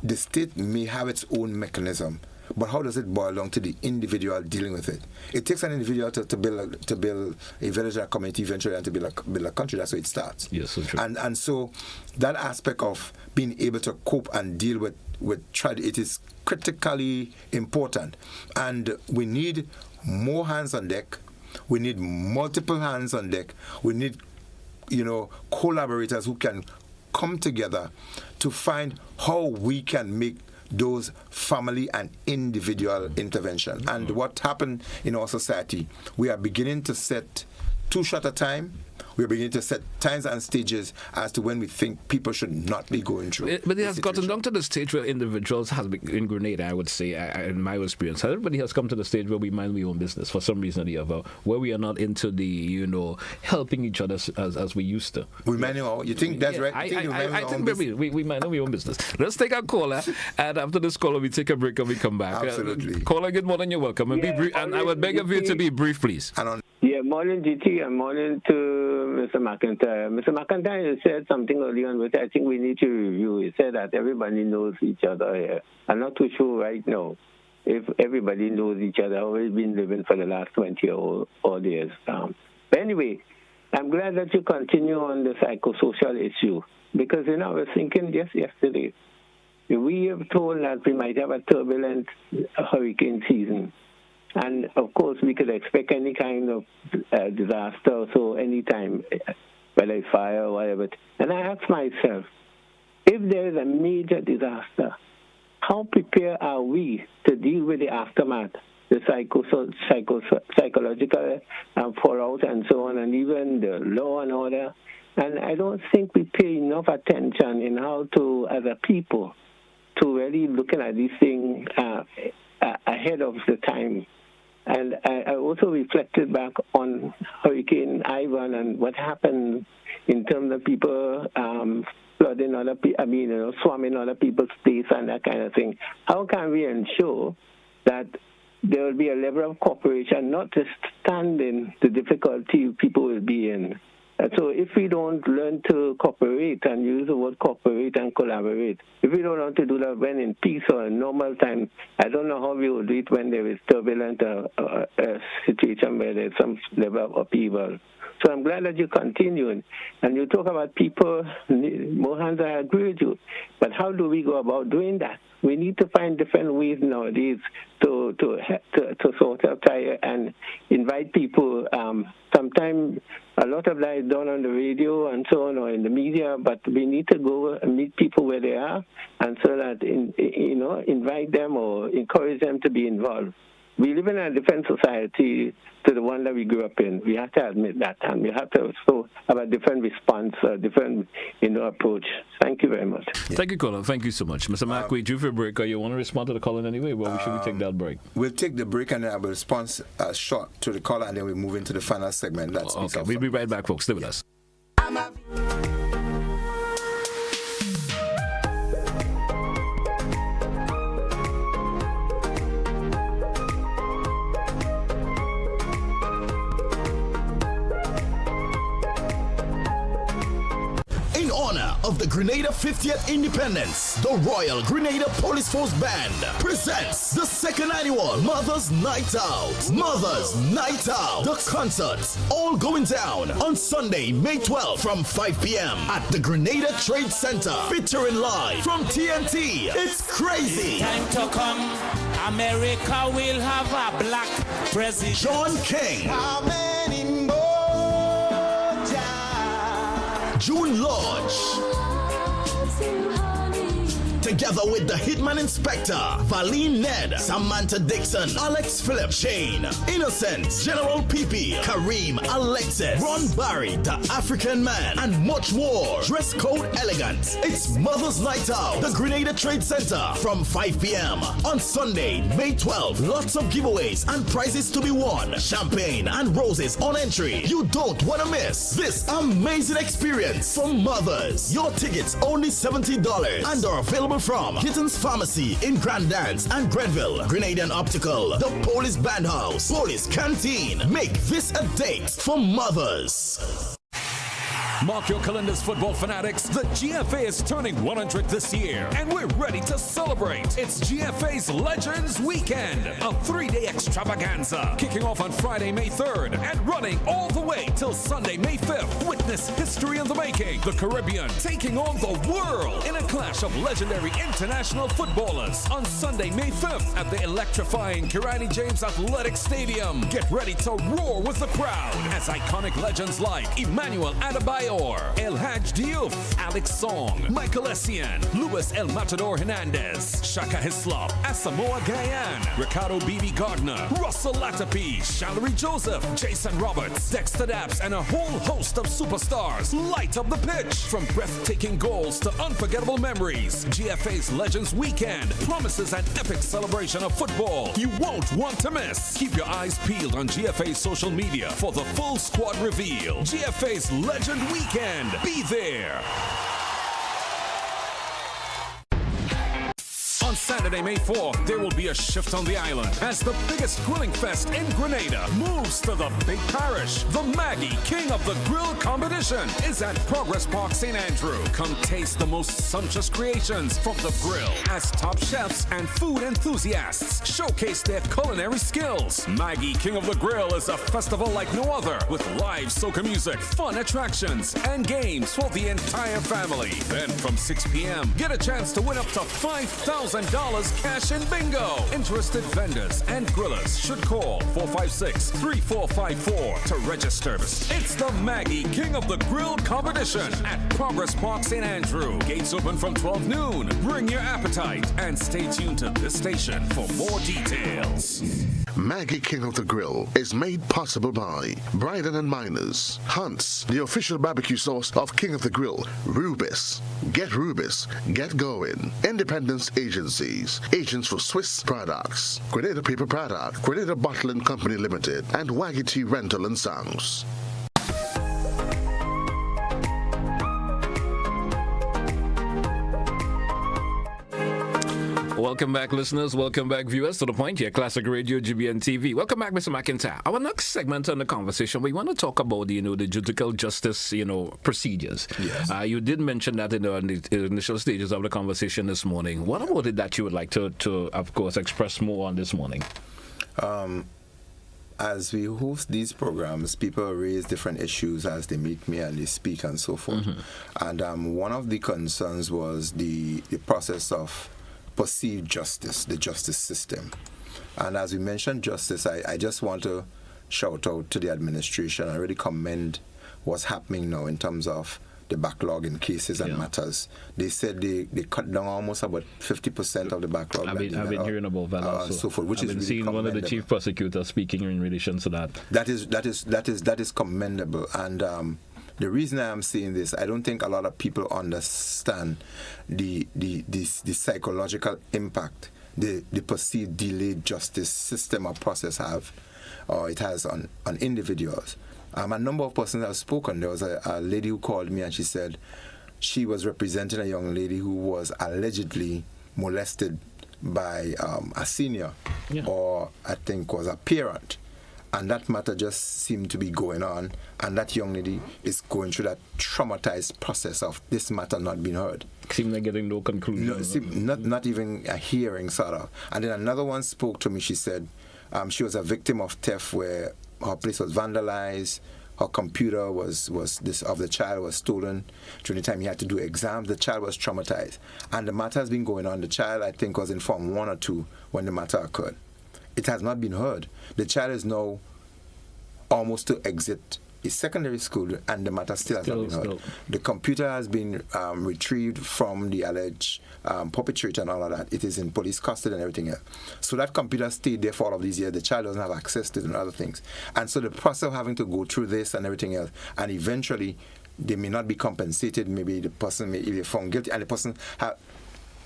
the state may have its own mechanism, but how does it boil down to the individual dealing with it? It takes an individual to build a village or a community eventually, and to build a country. That's where it starts. Yes, so true. And so that aspect of being able to cope and deal with tragedy, it is critically important. And we need more hands on deck. We need multiple hands on deck. We need, collaborators who can come together to find how we can make those family and individual intervention. And what happened in our society, we are beginning to set too short a time. We are beginning to set times and stages as to when we think people should not be going through. But it has gotten down to the stage where individuals in Grenada, I would say, in my experience, everybody has come to the stage where we mind we own business for some reason or the other, where we are not into the, helping each other as we used to. We mind you think that's right? I think we mind we own business. Let's take a caller, and after this caller, we take a break and we come back. Absolutely. Caller, good morning, you're welcome. And be brief, and I would beg of you to be brief, please. Morning, GT, and morning to Mr. McIntyre. Mr. McIntyre said something earlier on which I think we need to review. He said that everybody knows each other here. I'm not too sure right now if everybody knows each other, how we've been living for the last 20 or years. But anyway, I'm glad that you continue on the psychosocial issue because, I was thinking just yesterday, we have told that we might have a turbulent hurricane season. And, of course, we could expect any kind of disaster, so anytime, whether it's fire or whatever. And I ask myself, if there is a major disaster, how prepared are we to deal with the aftermath, the psychological fallout and so on, and even the law and order? And I don't think we pay enough attention in how to, as a people, to really looking at these things ahead of the time. And I also reflected back on Hurricane Ivan and what happened in terms of people flooding other people, swarming other people's space and that kind of thing. How can we ensure that there will be a level of cooperation, not just standing the difficulty people will be in? So if we don't learn to cooperate and use the word cooperate and collaborate, if we don't learn to do that when in peace or in normal time, I don't know how we will do it when there is turbulent situation where there's some level of upheaval. So I'm glad that you continue. And you talk about people, Mohan, I agree with you. But how do we go about doing that? We need to find different ways nowadays to sort of try and invite people. Sometimes a lot of that is done on the radio and so on, or in the media, but we need to go and meet people where they are, and so that invite them or encourage them to be involved. we live in a different society to the one that we grew up in. We have to admit that, and we have to also have a different response, a different, approach. Thank you very much. Thank you, Colin. Thank you so much. Mr. Mack, we due for a break. You want to respond to the call in any way? Well, should we take that break? We'll take the break, and then I will respond short to the caller, and then we move into the final segment. Okay, we'll be right back, folks. Stay with us. In honor of the Grenada 50th Independence, the Royal Grenada Police Force Band presents the second annual Mother's Night Out. Mother's Night Out. The concerts all going down on Sunday, May 12th from 5 p.m. at the Grenada Trade Center. Featuring live from TNT. It's crazy. Time to come. America will have a black president. John King. How many more? June Lodge. Together with the Hitman Inspector, Valine Ned, Samantha Dixon, Alex Phillip, Shane, Innocent, General PP, Kareem, Alexis, Ron Barry, the African Man, and much more. Dress code elegant. It's Mother's Night Out, the Grenada Trade Center from 5 p.m. on Sunday, May 12th. Lots of giveaways and prizes to be won. Champagne and roses on entry. You don't want to miss this amazing experience for mothers. Your tickets only $70 and are available from Kittens Pharmacy in Grand Dance and Grenville, Grenadian Optical, the Police Band House, Police Canteen. Make this a date for mothers. Mark your calendars, football fanatics. The GFA is turning 100 this year, and we're ready to celebrate. It's GFA's Legends Weekend, a 3-day extravaganza, kicking off on Friday, May 3rd, and running all the way till Sunday, May 5th. Witness history in the making. The Caribbean taking on the world in a clash of legendary international footballers on Sunday, May 5th at the electrifying Kirani James Athletic Stadium. Get ready to roar with the crowd as iconic legends like Emmanuel Adebayor, El Haj Diouf, Alex Song, Michael Essien, Luis El Matador Hernandez, Shaka Hislop, Asamoah Gyan, Ricardo Bibi Gardner, Russell Latapi, Shallery Joseph, Jason Roberts, Dexter Daps, and a whole host of superstars light up the pitch. From breathtaking goals to unforgettable memories, GFA's Legends Weekend promises an epic celebration of football you won't want to miss. Keep your eyes peeled on GFA's social media for the full squad reveal. GFA's Legend Weekend. Be there. On Saturday, May 4th, there will be a shift on the island as the biggest grilling fest in Grenada moves to the big parish. The Maggie King of the Grill competition is at Progress Park, St. Andrew. Come taste the most sumptuous creations from the grill as top chefs and food enthusiasts showcase their culinary skills. Maggie King of the Grill is a festival like no other with live soca music, fun attractions, and games for the entire family. Then from 6 p.m., get a chance to win up to $5,000 cash in bingo. Interested vendors and grillers should call 456-3454 to register. It's the Maggie King of the Grill competition at Progress Park, St. Andrew. Gates open from 12 noon. Bring your appetite and stay tuned to this station for more details. Maggie King of the Grill is made possible by Bryden and Miners, Hunt's, the official barbecue sauce of King of the Grill, Rubis. Get Rubis, get going. Independence Agencies, agents for Swiss products, Grenada Paper Product, Grenada Bottling Company Limited, and Waggy Tea Rental and Sounds. Welcome back, listeners. Welcome back, viewers, to The Point here, Classic Radio, GBN TV. Welcome back, Mr. McIntyre. Our next segment on the conversation, we want to talk about, the judicial justice, procedures. Yes. You did mention that in the initial stages of the conversation this morning. What about it that you would like to of course, express more on this morning? As we host these programs, people raise different issues as they meet me and they speak and so forth. Mm-hmm. And one of the concerns was the process of perceived justice, the justice system. And as we mentioned justice, I just want to shout out to the administration and really commend what's happening now in terms of the backlog in cases and matters. They said they cut down almost about 50% of the backlog. I've been hearing about that also. So forth, which I've is been really seeing one of the chief prosecutors speaking in relation to that. That is commendable. And the reason I am saying this, I don't think a lot of people understand the psychological impact the perceived delayed justice system or process it has on individuals. A number of persons have spoken. There was a lady who called me and she said she was representing a young lady who was allegedly molested by a senior, or I think was a parent. And that matter just seemed to be going on, and that young lady is going through that traumatized process of this matter not being heard. Seemed like getting no conclusion. Not even a hearing, sort of. And then another one spoke to me. She said she was a victim of theft where her place was vandalized, her computer of the child was stolen. During the time he had to do exams, the child was traumatized. And the matter has been going on. The child, I think, was in Form 1 or 2 when the matter occurred. It has not been heard. The child is now almost to exit his secondary school, and the matter still has not been heard. The computer has been retrieved from the alleged perpetrator and all of that. It is in police custody and everything else. So that computer stayed there for all of these years. The child doesn't have access to it and other things. And so the process of having to go through this and everything else, and eventually they may not be compensated. Maybe the person may be found guilty, and the person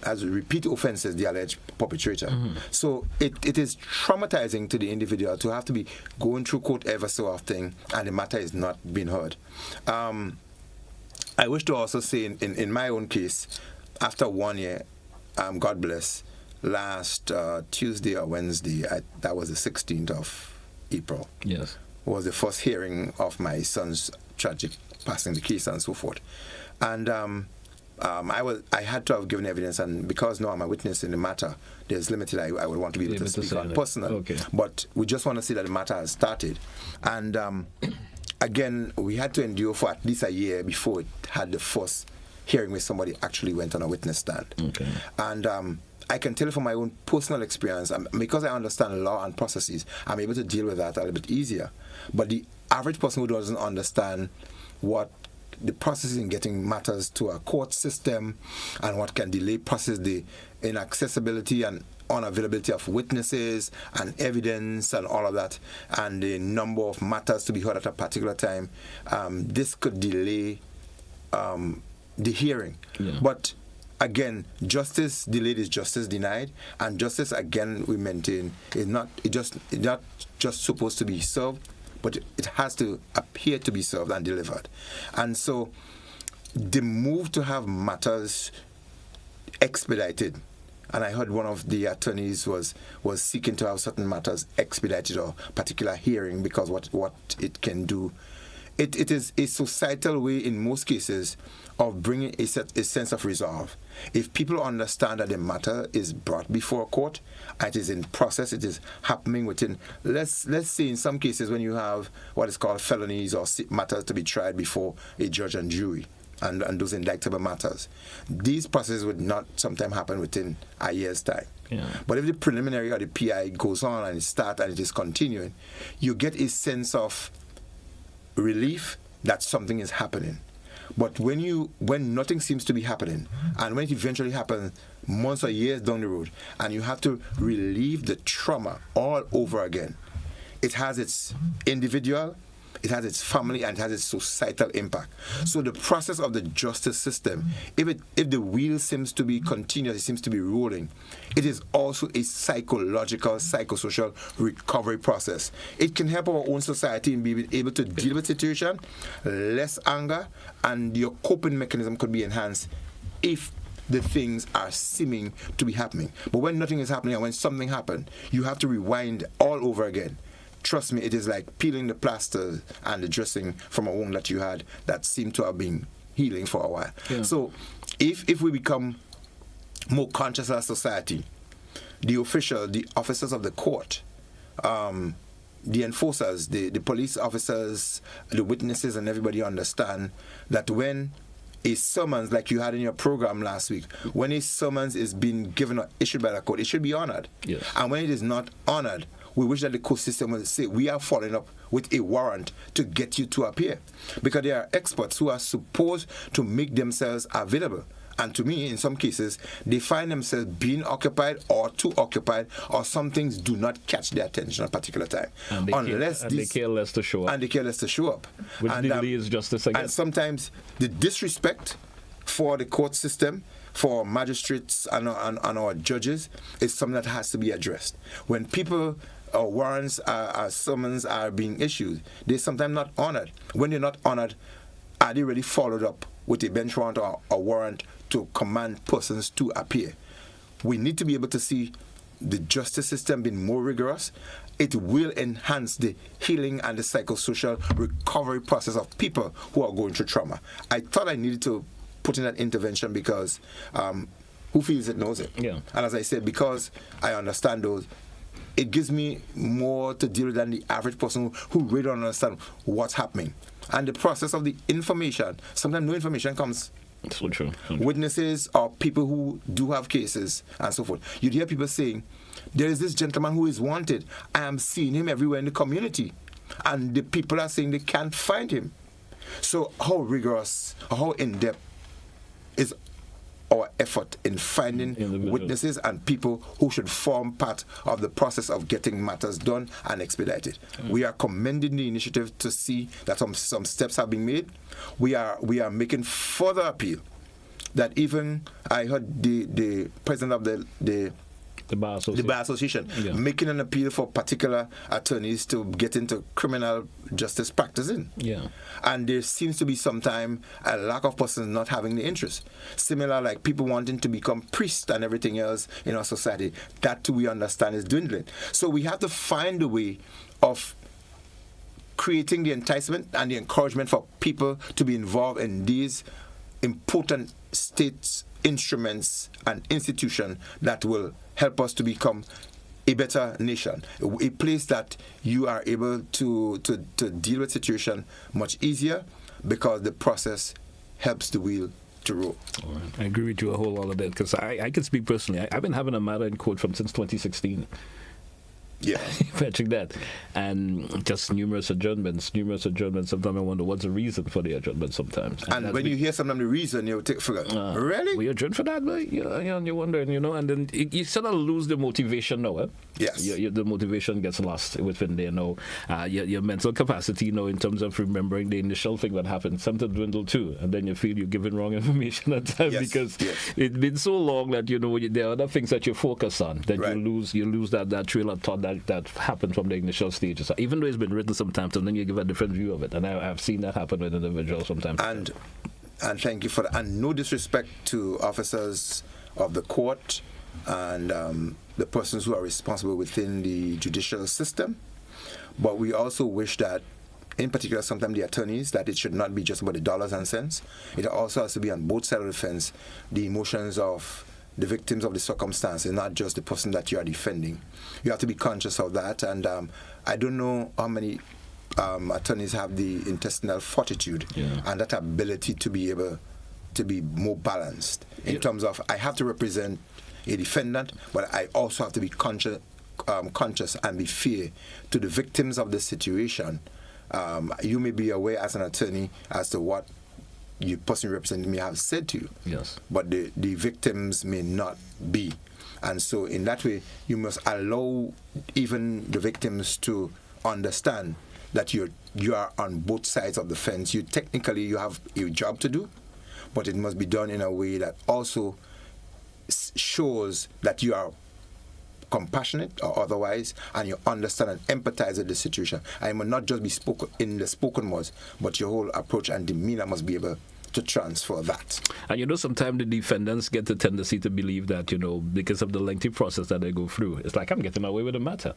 has repeat offenses, the alleged perpetrator. So it is traumatizing to the individual to have to be going through court ever so often, and the matter is not being heard. I wish to also say in my own case, after 1 year, God bless, last Tuesday or Wednesday, that was the 16th of April, was the first hearing of my son's tragic passing, the case and so forth. And I had to have given evidence, and because now I'm a witness in the matter, there's limited I would want to be able to speak on personal. But we just want to see that the matter has started. And again, we had to endure for at least a year before it had the first hearing where somebody actually went on a witness stand. And I can tell you from my own personal experience, because I understand law and processes, I'm able to deal with that a little bit easier. But the average person who doesn't understand what the process in getting matters to a court system and what can delay process, the inaccessibility and unavailability of witnesses and evidence and all of that, and the number of matters to be heard at a particular time, this could delay the hearing. But again, justice delayed is justice denied, and justice, again, we maintain, is not just supposed to be served, but it has to appear to be served and delivered. And so the move to have matters expedited, and I heard one of the attorneys was seeking to have certain matters expedited or particular hearing because what it can do. It is a societal way in most cases of bringing a sense of resolve. If people understand that the matter is brought before a court, it is in process, it is happening within, let's say in some cases when you have what is called felonies or matters to be tried before a judge and jury, and those indictable matters, these processes would not sometimes happen within a year's time. But if the preliminary or the PI goes on and it starts and it is continuing, you get a sense of relief that something is happening. But when nothing seems to be happening, and when it eventually happens months or years down the road, and you have to relieve the trauma all over again, it has its individual, it has its family, and it has its societal impact. So the process of the justice system, if the wheel seems to be continuous, it seems to be rolling, it is also a psychological, psychosocial recovery process. It can help our own society in being able to deal with the situation, less anger, and your coping mechanism could be enhanced if the things are seeming to be happening. But when nothing is happening and when something happened, you have to rewind all over again. Trust me, it is like peeling the plaster and the dressing from a wound that you had that seemed to have been healing for a while. So if we become more conscious as a society, the officers of the court, the enforcers, the police officers, the witnesses, and everybody understand that when a summons, like you had in your program last week, when a summons is being given or issued by the court, it should be honored. And when it is not honored, we wish that the court system will say, we are following up with a warrant to get you to appear. Because there are experts who are supposed to make themselves available. And to me, in some cases, they find themselves being occupied or too occupied, or some things do not catch their attention at a particular time. And they care less to show up. And they care less to show up. Which legally is justice again. And sometimes the disrespect for the court system, for magistrates and our judges, is something that has to be addressed. When people or warrants or summons are being issued, they're sometimes not honored. When they're not honored, are they really followed up with a bench warrant or a warrant to command persons to appear? We need to be able to see the justice system being more rigorous. It will enhance the healing and the psychosocial recovery process of people who are going through trauma. I thought I needed to put in that intervention because who feels it knows it. Yeah. And as I said, because I understand those, it gives me more to deal with than the average person who really don't understand what's happening. And the process of the information, sometimes no information comes. So true. Witnesses or people who do have cases and so forth. You'd hear people saying, there is this gentleman who is wanted. I am seeing him everywhere in the community. And the people are saying they can't find him. So how rigorous, how in-depth is our effort in finding witnesses and people who should form part of the process of getting matters done and expedited. We are commending the initiative to see that some steps have been made. We are making further appeal that even I heard the president of the Bar Association making an appeal for particular attorneys to get into criminal justice practicing. Yeah. And there seems to be sometimes a lack of persons not having the interest. Similar, like people wanting to become priests and everything else in our society. That too we understand is dwindling. So we have to find a way of creating the enticement and the encouragement for people to be involved in these important states, instruments and institutions that will help us to become a better nation, a place that you are able to deal with situation much easier because the process helps the wheel to roll. All right. I agree with you a whole lot of that because I can speak personally. I've been having a matter in court since 2016. Yeah. Fetching that. And just numerous adjournments. Sometimes I wonder what's the reason for the adjournment sometimes. And when you hear sometimes the reason, you take forget. Really? We adjourned for that, but you're wondering, and then you sort of lose the motivation now. Eh? Yes. The motivation gets lost within there now. Your mental capacity, in terms of remembering the initial thing that happened, sometimes dwindle too. And then you feel you're giving wrong information at times because it's been so long that, there are other things that you focus on that you lose that trail of thought that happened from the initial stages. Even though it's been written sometimes, and then you give a different view of it. And I've seen that happen with individuals sometimes. And thank you for that. And no disrespect to officers of the court and the persons who are responsible within the judicial system. But we also wish that, in particular, sometimes the attorneys, that it should not be just about the dollars and cents. It also has to be on both sides of the fence, the emotions of the victims of the circumstances, not just the person that you are defending. You have to be conscious of that. And I don't know how many attorneys have the intestinal fortitude and that ability to be able to be more balanced in terms of, I have to represent a defendant, but I also have to be conscious and be fair to the victims of the situation. You may be aware as an attorney as to what you personally representing may have said to you. Yes. But the victims may not be. And so in that way, you must allow even the victims to understand that you are on both sides of the fence. You have a job to do, but it must be done in a way that also shows that you are compassionate or otherwise, and you understand and empathize with the situation. I must not just be spoken in the spoken words, but your whole approach and demeanor must be able to transfer that. And sometimes the defendants get the tendency to believe that, because of the lengthy process that they go through, it's like, I'm getting away with the matter.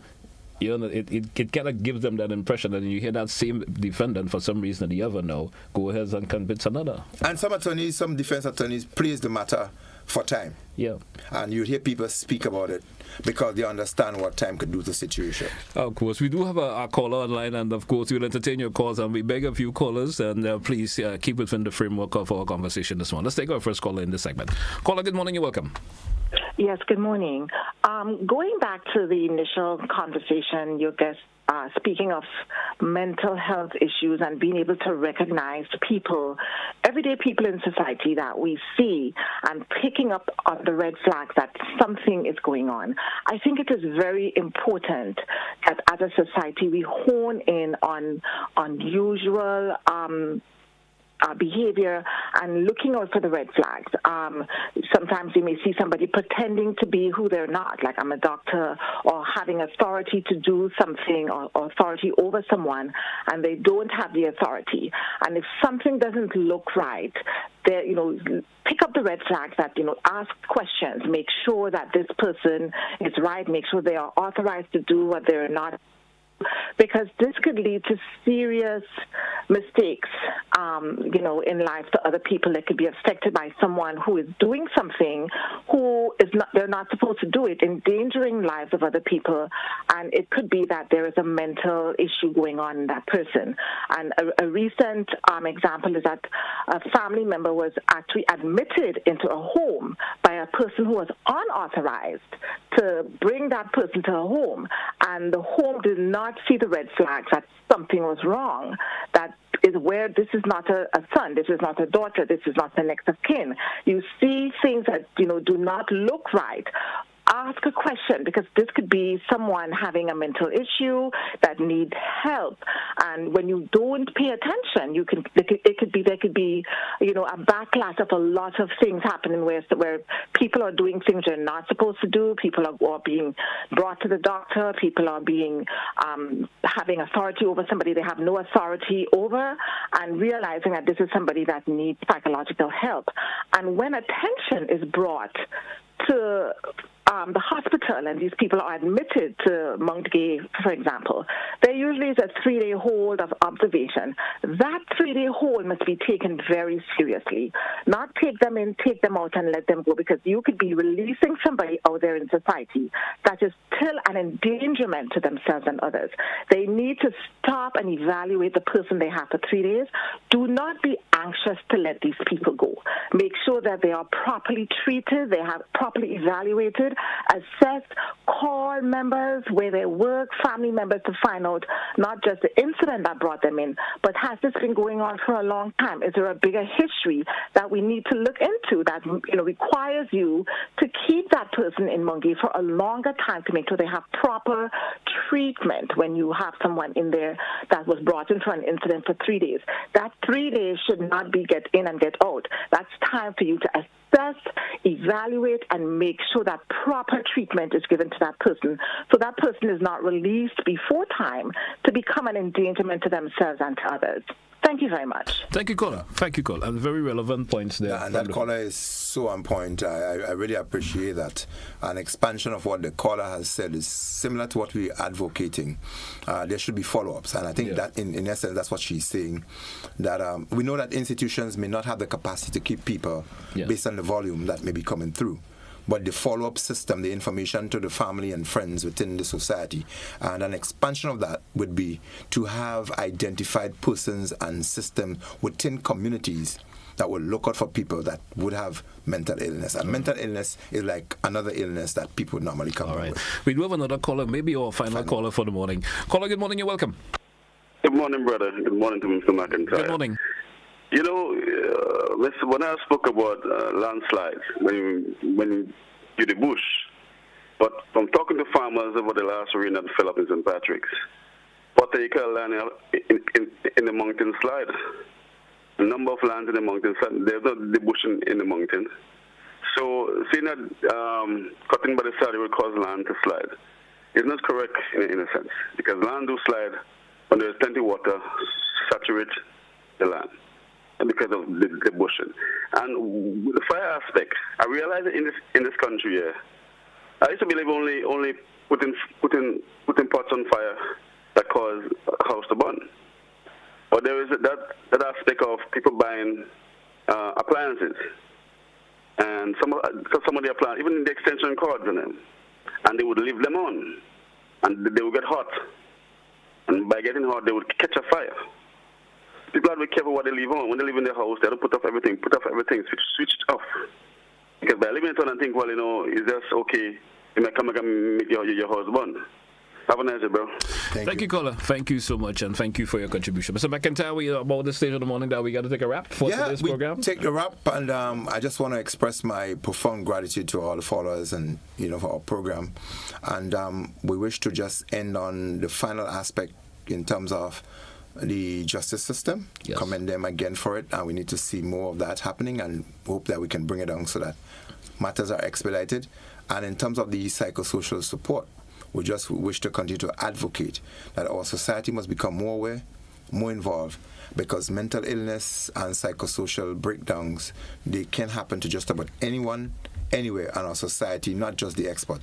It kind of gives them that impression, and you hear that same defendant, for some reason or the other, go ahead and convince another. And some defense attorneys place the matter for time. Yeah. And you hear people speak about it because they understand what time could do to the situation. Of course. We do have a caller online, and of course we'll entertain your calls, and we beg a few callers, and please keep within the framework of our conversation this morning. Let's take our first caller in this segment. Caller, good morning, you're welcome. Yes, good morning. Going back to the initial conversation, your guest speaking of mental health issues and being able to recognize people, everyday people in society that we see and picking up on the red flags that something is going on. I think it is very important that as a society we hone in on unusual behavior and looking out for the red flags. Sometimes you may see somebody pretending to be who they're not, like I'm a doctor, or having authority to do something or authority over someone, and they don't have the authority. And if something doesn't look right, pick up the red flags that, ask questions, make sure that this person is right, make sure they are authorized to do what they're not, because this could lead to serious mistakes, in life to other people that could be affected by someone who is doing something they're not supposed to do it, endangering lives of other people. And it could be that there is a mental issue going on in that person. And a recent example is that a family member was actually admitted into a home by a person who was unauthorized to bring that person to a home. And the home did not see the red flags that something was wrong, that is where this is not a son, this is not a daughter, this is not the next of kin. You see things that, do not look right. Ask a question, because this could be someone having a mental issue that needs help. And when you don't pay attention, there could be a backlash of a lot of things happening where people are doing things they're not supposed to do. People are being brought to the doctor. People are being having authority over somebody they have no authority over, and realizing that this is somebody that needs psychological help. And when attention is brought to the hospital and these people are admitted to Mount Gay, for example, there usually is a 3-day hold of observation. That 3-day hold must be taken very seriously. Not take them in, take them out, and let them go, because you could be releasing somebody out there in society that is still an endangerment to themselves and others. They need to stop and evaluate the person they have for 3 days. Do not be anxious to let these people go. Make sure that they are properly treated, they have properly evaluated, assessed, call members where they work, family members, to find out not just the incident that brought them in, but has this been going on for a long time? Is there a bigger history that we need to look into that requires you to keep that person in Mungay for a longer time to make sure they have proper treatment when you have someone in there that was brought in for an incident for 3 days? That 3 days should not be get in and get out. That's time for you to assess, evaluate, and make sure that proper treatment is given to that person, so that person is not released before time to become an endangerment to themselves and to others. Thank you very much. Thank you, caller. And very relevant points there. Yeah, and that caller is so on point. I really appreciate that. An expansion of what the caller has said is similar to what we're advocating. There should be follow-ups, and I think that in essence that's what she's saying, that we know that institutions may not have the capacity to keep people based on the volume that may be coming through. But the follow-up system, the information to the family and friends within the society, and an expansion of that would be to have identified persons and systems within communities that will look out for people that would have mental illness. And mental illness is like another illness that people normally come up with. We do have another caller, maybe our final caller for the morning. Caller, good morning, you're welcome. Good morning, brother. Good morning to Mr. McIntyre. Good morning. When I spoke about landslides, when you do the bush, but from talking to farmers over the last rain that fell up in St. Patrick's, what they call land in the mountain slide, a number of lands in the mountain slide, there's not the bush in the mountain. So seeing that cutting by the side will cause land to slide is not correct in a sense, because land do slide when there's plenty of water, saturate the land, and because of the bushing. And with the fire aspect, I realize that in this country here, I used to believe only putting pots on fire that cause a house to burn. But there is that aspect of people buying appliances, and some of the appliances, even the extension cords in them, and they would leave them on, and they would get hot, and by getting hot, they would catch a fire. People have to be careful what they leave on. When they live in their house, they have to put off everything, switch off. Because by living it on and think, well, it's just okay. You may come and make your husband. Have a nice day, bro. Thank you, caller. Thank you so much, and thank you for your contribution. Mr. McIntyre, we are about this stage of the morning that we got to take a wrap for today's program. Take the wrap, and I just want to express my profound gratitude to all the followers and for our program. And we wish to just end on the final aspect in terms of the justice system. Yes. Commend them again for it, and we need to see more of that happening, and hope that we can bring it down so that matters are expedited. And in terms of the psychosocial support, we just wish to continue to advocate that our society must become more aware, more involved, because mental illness and psychosocial breakdowns, they can happen to just about anyone, anywhere, and our society, not just the expert,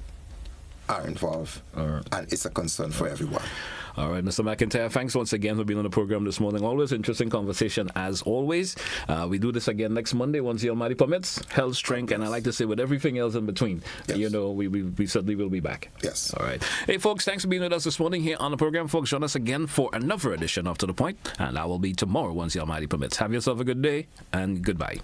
are involved. And it's a concern for everyone. All right, Mr. McIntyre, thanks once again for being on the program this morning. Always interesting conversation, as always. We do this again next Monday, once the Almighty permits. Health, strength, and I like to say with everything else in between. Yes. We certainly will be back. Yes. All right. Hey, folks, thanks for being with us this morning here on the program. Folks, join us again for another edition of To The Point, and that will be tomorrow, once the Almighty permits. Have yourself a good day, and goodbye.